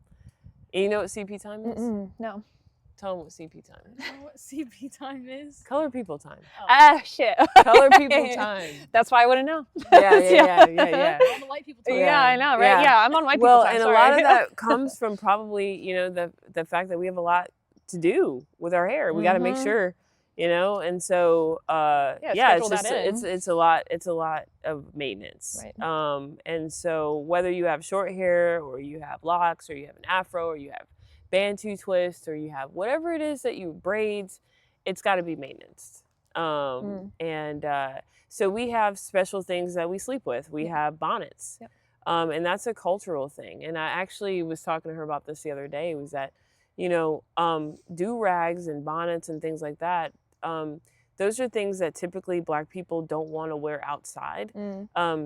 you know what CP time is? No. Tell them what CP time is. I don't know what CP time is. Color people time. Ah, shit. Color people time. That's why I wouldn't know. Yeah. On the white people time. Yeah, I know, right? Yeah, I'm on white people Well, time. and sorry. a lot of that comes from probably, you know, the fact that we have a lot to do with our hair. We got to make sure, you know, and so it's just it's a lot of maintenance. Right. And so whether you have short hair or you have locks or you have an afro or you have bantu twist or you have whatever it is that you braids, it's got to be maintenance. And so we have special things that we sleep with. We have bonnets. Yep. And that's a cultural thing. And I actually was talking to her about this the other day, was that, you know, do-rags and bonnets and things like that, those are things that typically Black people don't want to wear outside,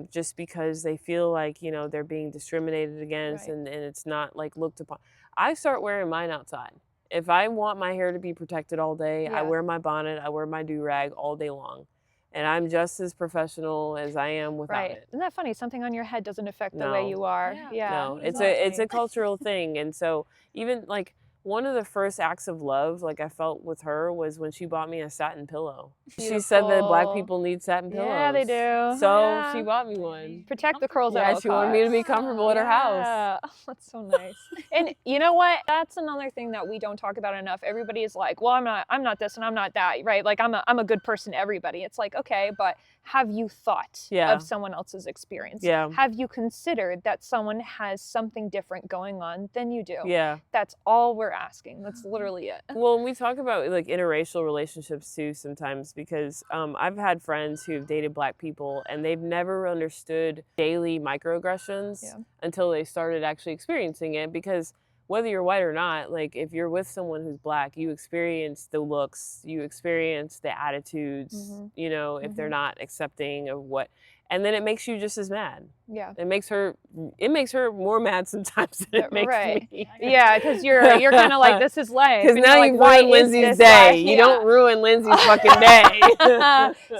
just because they feel like, you know, they're being discriminated against, and it's not like looked upon. I start wearing mine outside. If I want my hair to be protected all day, I wear my bonnet, I wear my do-rag all day long. And I'm just as professional as I am without it. Isn't that funny? Something on your head doesn't affect the way you are. No, it's a cultural thing. And so even like one of the first acts of love, like I felt with her, was when she bought me a satin pillow. She said that Black people need satin pillows. Yeah, they do. So she bought me one. Protect the curls at all she wanted me to be comfortable at her house. Yeah, that's so nice. And you know what? That's another thing that we don't talk about enough. Everybody is like, well, I'm not this and I'm not that, right? Like I'm a good person to everybody. It's like, okay, but have you thought of someone else's experience? Yeah. Have you considered that someone has something different going on than you do? Yeah. That's all we're asking. That's literally it. Well, and we talk about like interracial relationships too sometimes, because I've had friends who've dated Black people and they've never understood daily microaggressions until they started actually experiencing it. Because whether you're white or not, like if you're with someone who's Black, you experience the looks, you experience the attitudes, you know, if they're not accepting of what, and then it makes you just as mad. Yeah. It makes her more mad sometimes than it makes me. Yeah, because you're kind of like, this is life. Because now you've ruined Lindsay's day. You don't ruin Lindsay's fucking day.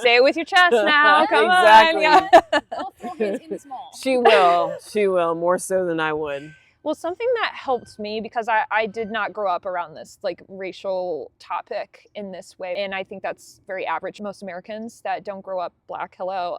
Say it with your chest now. Come exactly. on. I'll throw hands in the small. She will. She will, more so than I would. Well, something that helped me, because I did not grow up around this like racial topic in this way, and I think that's very average. Most Americans that don't grow up Black, hello.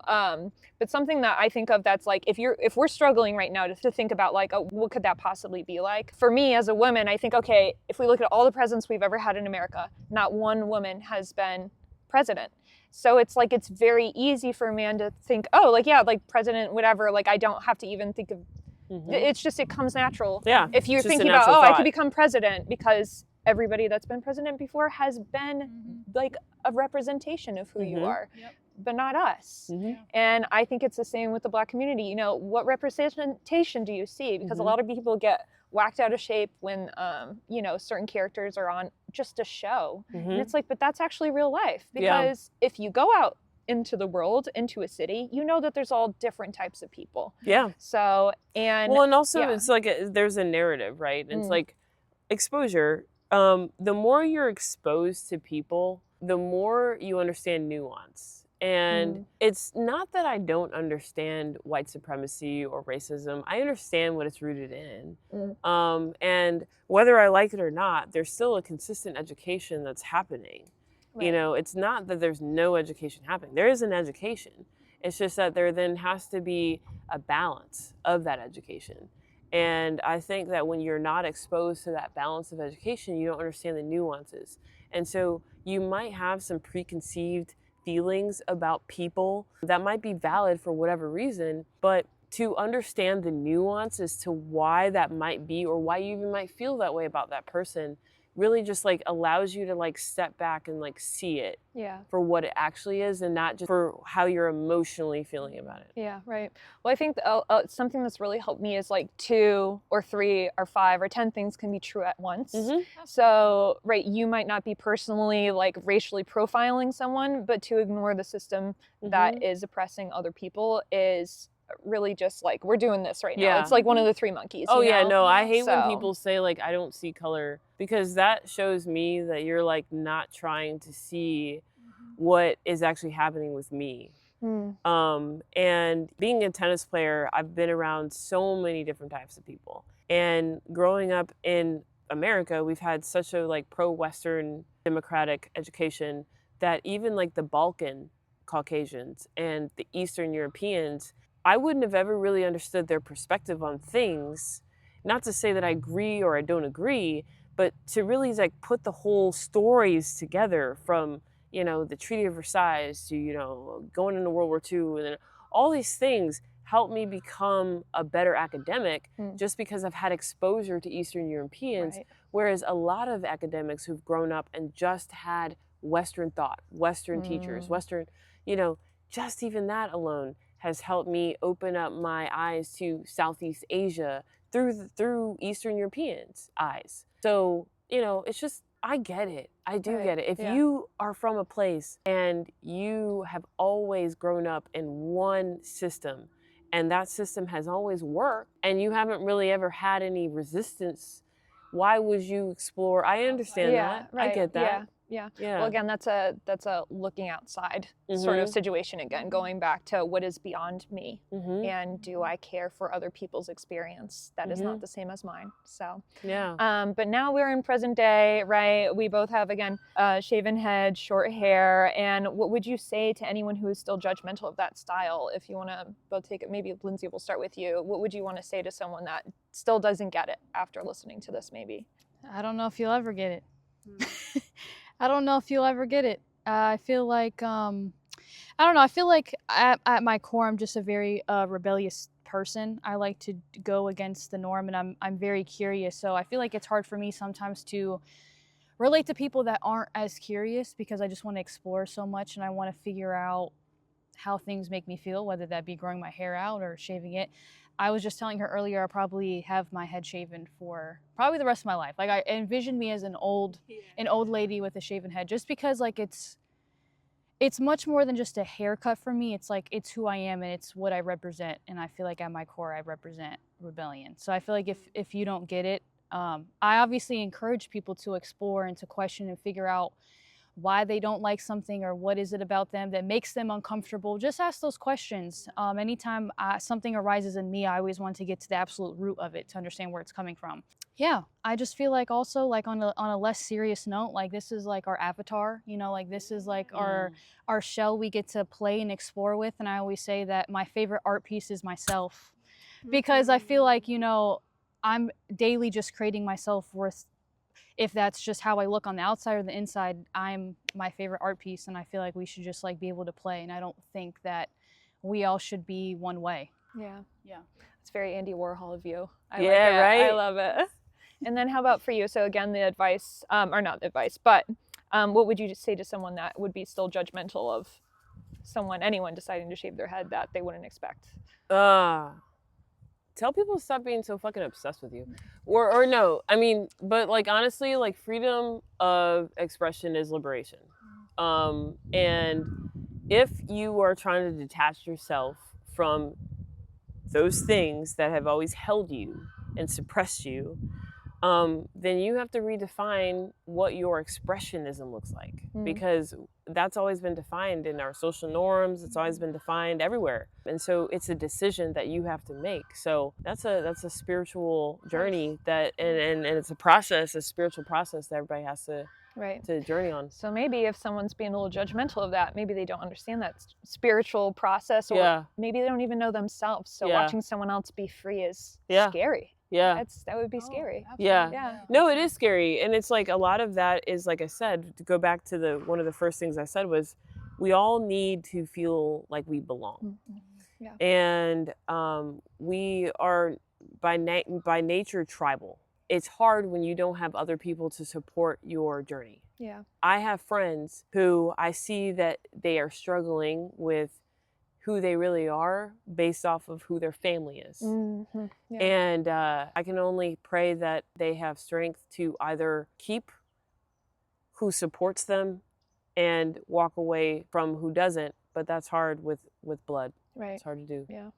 But something that I think of that's like, if we're struggling right now to think about like, oh, what could that possibly be like? For me as a woman, I think, okay, if we look at all the presidents we've ever had in America, not one woman has been president. So it's like, it's very easy for a man to think, oh, like, yeah, like president, whatever, like I don't have to even think of. It's just, it comes natural. Yeah. If you're thinking about, oh, I could become president, because everybody that's been president before has been like a representation of who you are, but not us. And I think it's the same with the Black community. You know, what representation do you see? Because a lot of people get whacked out of shape when, you know, certain characters are on just a show. And it's like, but that's actually real life. Because if you go out into the world, into a city, you know that there's all different types of people. Yeah. So, and well, and also it's like there's a narrative, right? It's like exposure. The more you're exposed to people, the more you understand nuance. And it's not that I don't understand white supremacy or racism. I understand what it's rooted in. And whether I like it or not, there's still a consistent education that's happening. Right. You know, it's not that there's no education happening. There is an education. It's just that there then has to be a balance of that education. And I think that when you're not exposed to that balance of education, you don't understand the nuances. And so you might have some preconceived feelings about people that might be valid for whatever reason, but to understand the nuance as to why that might be, or why you even might feel that way about that person, really just like allows you to like step back and like see it for what it actually is, and not just for how you're emotionally feeling about it. Yeah, right. Well, I think something that's really helped me is like 2 or 3 or 5 or 10 things can be true at once. So, right, you might not be personally like racially profiling someone, but to ignore the system that is oppressing other people is really just like, we're doing this right now. It's like one of the 3 monkeys. Oh, you know? yeah, no, I hate when people say like, I don't see color, because that shows me that you're like not trying to see what is actually happening with me. And being a tennis player, I've been around so many different types of people. And growing up in America, we've had such a like pro-Western democratic education that even like the Balkan Caucasians and the Eastern Europeans, I wouldn't have ever really understood their perspective on things. Not to say that I agree or I don't agree, but to really like put the whole stories together from, you know, the Treaty of Versailles to, you know, going into World War II, and then all these things helped me become a better academic just because I've had exposure to Eastern Europeans, whereas a lot of academics who've grown up and just had Western thought, Western teachers, Western, you know, just even that alone has helped me open up my eyes to Southeast Asia through Eastern Europeans' eyes. So, you know, it's just, I get it. I do get it. If you are from a place and you have always grown up in one system and that system has always worked and you haven't really ever had any resistance, why would you explore? I understand that. I get that. Yeah. Well, again, that's a looking outside sort of situation again, going back to what is beyond me and do I care for other people's experience that is not the same as mine. So, but now we're in present day, right? We both have, again, shaven head, short hair. And what would you say to anyone who is still judgmental of that style? If you want to both take it, maybe Lindsey, we'll start with you. What would you want to say to someone that still doesn't get it after listening to this, maybe? I don't know if you'll ever get it. I don't know if you'll ever get it. I feel like, I don't know, I feel like at my core, I'm just a very rebellious person. I like to go against the norm, and I'm very curious. So I feel like it's hard for me sometimes to relate to people that aren't as curious because I just want to explore so much and I want to figure out how things make me feel, whether that be growing my hair out or shaving it. I was just telling her earlier, I probably have my head shaven for probably the rest of my life. Like I envision me as an old lady with a shaven head, just because like it's much more than just a haircut for me. It's like, it's who I am and it's what I represent. And I feel like at my core, I represent rebellion. So I feel like if you don't get it, I obviously encourage people to explore and to question and figure out why they don't like something or what is it about them that makes them uncomfortable. Just ask those questions. Anytime something arises in me, I always want to get to the absolute root of it to understand where it's coming from. Yeah, I just feel like also like on a less serious note, like this is like our avatar, you know, like this is like our shell we get to play and explore with. And I always say that my favorite art piece is myself, because I feel like, you know, I'm daily just creating my self-worth. If that's just how I look on the outside or the inside, I'm my favorite art piece, and I feel like we should just like be able to play. And I don't think that we all should be one way. Yeah. It's very Andy Warhol of you. I like it. Right? I love it. And then how about for you? So again, the advice, or not advice, but what would you just say to someone that would be still judgmental of anyone deciding to shave their head that they wouldn't expect? Tell people to stop being so fucking obsessed with you. Or no, I mean, but like honestly, like freedom of expression is liberation. And if you are trying to detach yourself from those things that have always held you and suppressed you, then you have to redefine what your expressionism looks like, because that's always been defined in our social norms. It's always been defined everywhere. And so it's a decision that you have to make. So that's a spiritual journey that, and it's a spiritual process that everybody has to journey on. So maybe if someone's being a little judgmental of that, maybe they don't understand that spiritual process, or maybe they don't even know themselves. So watching someone else be free is scary. Yeah. That would be scary. Yeah. No, it is scary. And it's like a lot of that is, like I said, to go back to one of the first things I said was, we all need to feel like we belong. Yeah. And we are by nature tribal. It's hard when you don't have other people to support your journey. Yeah. I have friends who I see that they are struggling with who they really are based off of who their family is. And I can only pray that they have strength to either keep who supports them and walk away from who doesn't, but that's hard with blood. Right. It's hard to do. Yeah.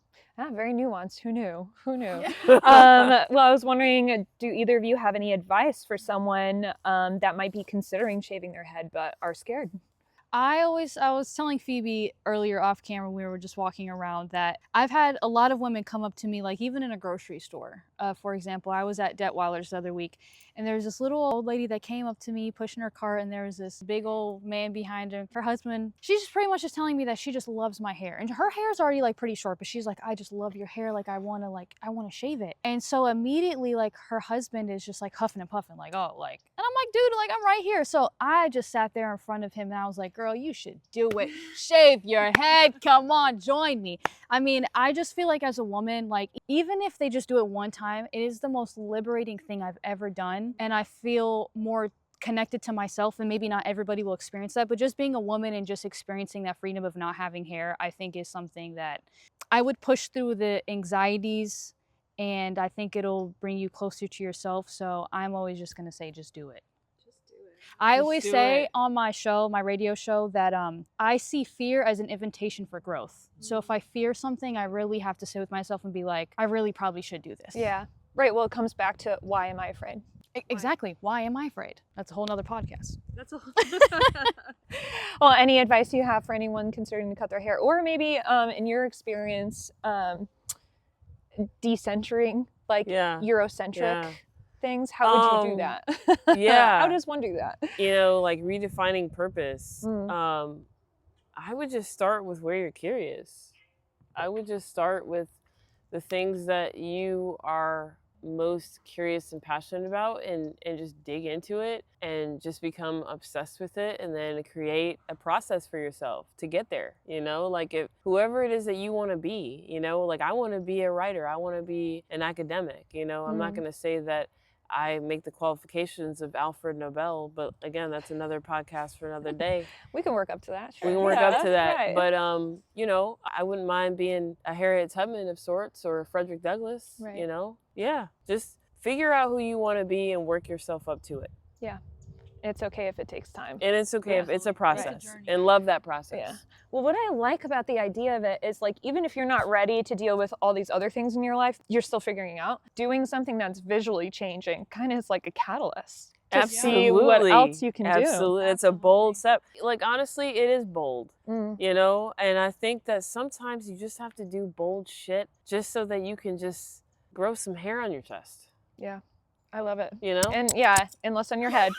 Very nuanced. Who knew? Well, I was wondering, do either of you have any advice for someone that might be considering shaving their head but are scared? I was telling Phoebe earlier off camera, we were just walking around, that I've had a lot of women come up to me, like even in a grocery store. For example, I was at Detweiler's the other week, and there's this little old lady that came up to me pushing her cart, and there was this big old man behind her. Her husband, she's just pretty much just telling me that she just loves my hair. And her hair's already like pretty short, but she's like, I just love your hair. Like I wanna shave it. And so immediately like her husband is just like huffing and puffing, like, oh, like, and I'm like, dude, like I'm right here. So I just sat there in front of him and I was like, girl, you should do it. Shave your head. Come on, join me. I mean, I just feel like as a woman, like even if they just do it one time, it is the most liberating thing I've ever done. And I feel more connected to myself, and maybe not everybody will experience that, but just being a woman and just experiencing that freedom of not having hair, I think is something that I would push through the anxieties, and I think it'll bring you closer to yourself. So I'm always just going to say, just do it. I always say on my show, my radio show, that I see fear as an invitation for growth. So if I fear something, I really have to sit with myself and be like, I really probably should do this. Yeah. Right. Well, it comes back to, why am I afraid? Exactly. Why am I afraid? That's a whole nother podcast. That's a Well, any advice you have for anyone considering to cut their hair, or maybe in your experience, decentering, like Euro-Centric things? How would you do that? Yeah. How does one do that? You know, like redefining purpose. I would just start with where you're curious. I would just start with the things that you are most curious and passionate about, and just dig into it and just become obsessed with it, and then create a process for yourself to get there. You know, like if whoever it is that you want to be, you know, like I want to be a writer, I want to be an academic, you know, I'm not going to say that I make the qualifications of Alfred Nobel, but again, that's another podcast for another day. We can work up to that. Sure. We can work up to that. Right. But, you know, I wouldn't mind being a Harriet Tubman of sorts, or a Frederick Douglass, you know? Yeah. Just figure out who you want to be and work yourself up to it. Yeah. It's okay if it takes time. And it's okay if it's a process. And love that process. Yeah. Well, what I like about the idea of it is, like, even if you're not ready to deal with all these other things in your life, you're still figuring out. Doing something that's visually changing kind of is like a catalyst to Absolutely. see what else you can do. Absolutely. It's a bold step. Like, honestly, it is bold, you know? And I think that sometimes you just have to do bold shit just so that you can just grow some hair on your chest. Yeah. I love it. You know? And yeah, unless on your head.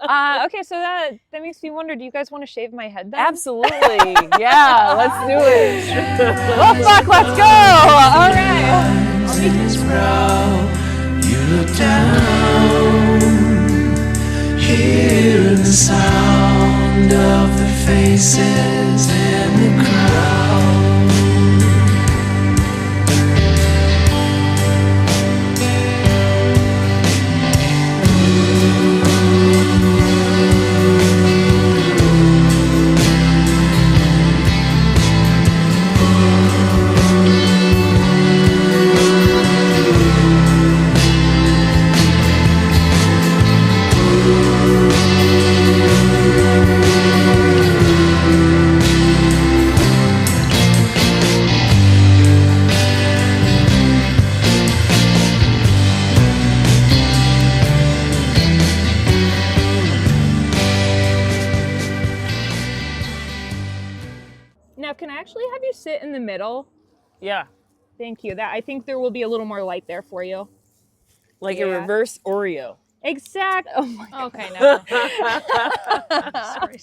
Okay, so that makes me wonder, do you guys want to shave my head then? Absolutely. Yeah, let's do it. Well, fuck, let's go. All right. You look down, hear the sound of the faces in the crowd. Now, can I actually have you sit in the middle? Yeah. Thank you. I think there will be a little more light there for you. Like a reverse Oreo. Exact. Oh my God. Okay, no. Sorry.